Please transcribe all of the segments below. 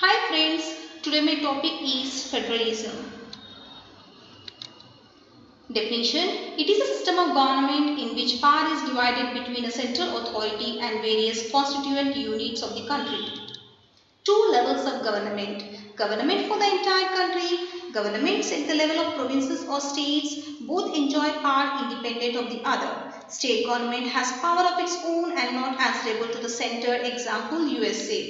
Hi friends, today my topic is federalism. Definition: it is a system of government in which power is divided between a central authority and various constituent units of the country. Two levels of government: government for the entire country, governments at the level of provinces or states. Both enjoy power independent of the other. State government has power of its own and not answerable to the center. Example, USA.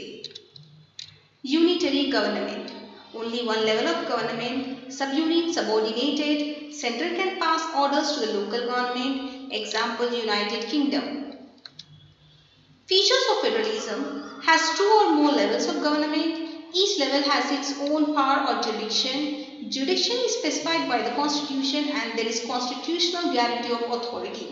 Unitary government. Only one level of government, subunit, subordinated. Center can pass orders to the local government. Example, United Kingdom. Features of federalism: has two or more levels of government. Each level has its own power or jurisdiction. Jurisdiction is specified by the constitution and there is constitutional guarantee of authority.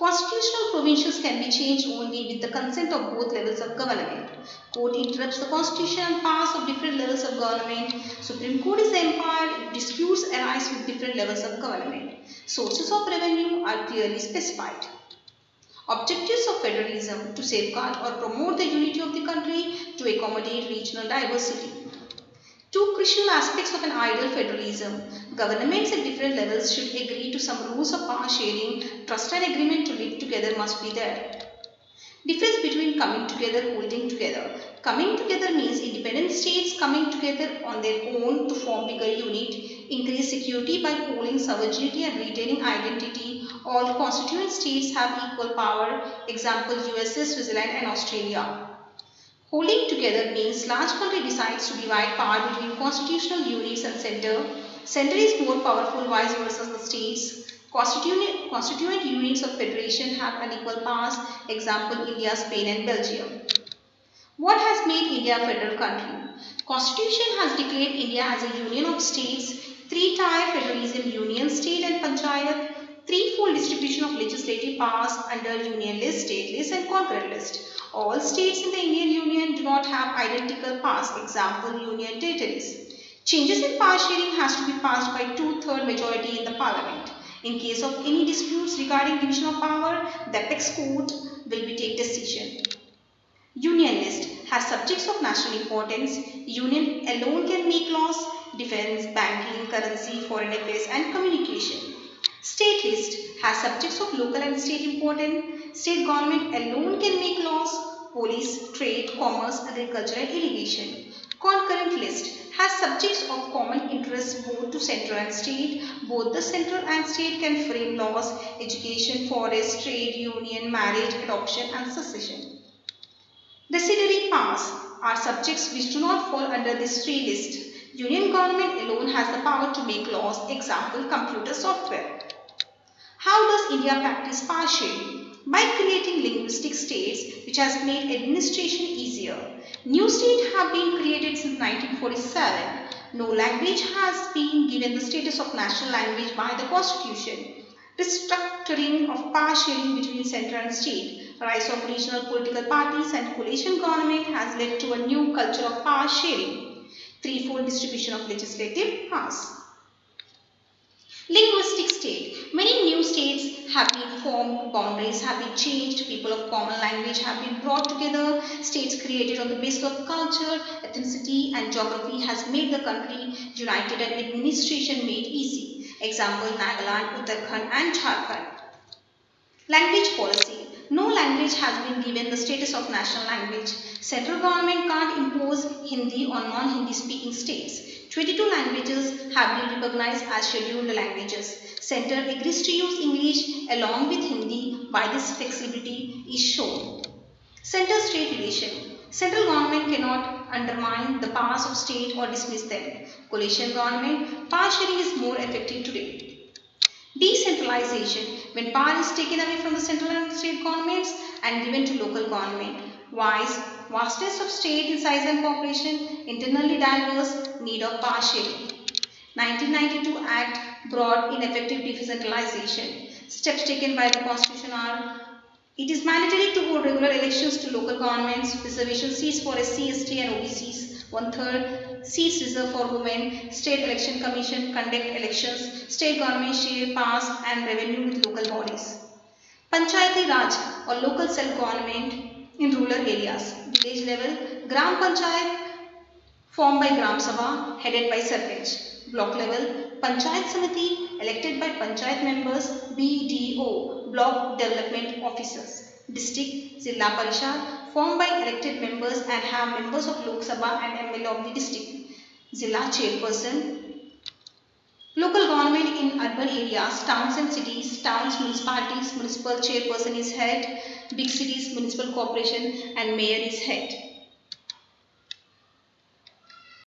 Constitutional provisions can be changed only with the consent of both levels of government. Court interrupts the constitution and powers of different levels of government. Supreme Court is the empire if disputes arise with different levels of government. Sources of revenue are clearly specified. Objectives of federalism: to safeguard or promote the unity of the country, to accommodate regional diversity. Two crucial aspects of an ideal federalism: governments at different levels should agree to some rules of power sharing. Trust and agreement to live together must be there. Difference between coming together, holding together. Coming together means independent states coming together on their own to form bigger unit, increase security by pooling sovereignty and retaining identity. All constituent states have equal power. Example, USA, Switzerland and Australia. Holding together means large country decides to divide power between constitutional units and center. Center is more powerful, vice versa the states. Constituent units of federation have unequal powers. Example, India, Spain and Belgium. What has made India a federal country? Constitution has declared India as a union of states, three-tier federalism, union, state and panchayat, threefold distribution of legislative powers under union list, state list and concurrent list. All states in the Indian Union do not have identical powers. Example, union territories. Changes in power sharing has to be passed by two-thirds majority in the parliament. In case of any disputes regarding division of power, the apex court will be take decision. Union list has subjects of national importance. Union alone can make laws: defense, banking, currency, foreign affairs and communication. State list has subjects of local and state importance. State government alone can make laws: police, trade, commerce, agriculture and irrigation. Concurrent list has subjects of common interest both to central and state. Both the central and state can frame laws: education, forest, trade, union, marriage, adoption and succession. Residuary powers are subjects which do not fall under this three list. Union government alone has the power to make laws. Example, computer software. How does India practice power sharing? By creating linguistic states, which has made administration easier. New states have been created since 1947. No language has been given the status of national language by the constitution. Restructuring of power sharing between central and state. Rise of regional political parties and coalition government has led to a new culture of power sharing. Threefold distribution of legislative powers. Linguistic state. Many new states have been formed, boundaries have been changed, people of common language have been brought together. States created on the basis of culture, ethnicity and geography has made the country united and administration made easy. Example, Nagaland, Uttarakhand and Jharkhand. Language policy. No language has been given the status of national language. Central government can't impose Hindi on non-Hindi speaking states. 22 languages have been recognized as scheduled languages. Center agrees to use English along with Hindi. By this flexibility is shown. Center-state relation. Central government cannot undermine the powers of state or dismiss them. Coalition government, power sharing is more effective today. Decentralization, when power is taken away from the central and state governments and given to local government. Vastness of state in size and population, internally diverse, need of power sharing. 1992 Act brought in effective decentralization. Steps taken by the Constitution are: it is mandatory to hold regular elections to local governments, reservation seats for SC, ST and OBCs, 1/3 seats reserved for women, State Election Commission conduct elections, state government share powers and revenue with local bodies. Panchayati Raj or local self-government in rural areas, village level, Gram Panchayat formed by Gram Sabha, headed by Sarpanch. Block level, Panchayat Samiti, elected by Panchayat members, BDO, Block Development Officers. District, Zilla Parishad, formed by elected members and have members of Lok Sabha and MLA of the district. Zilla Chairperson. Local government in urban areas, towns and cities, towns, municipalities, municipal chairperson is head, big cities, municipal corporation and mayor is head.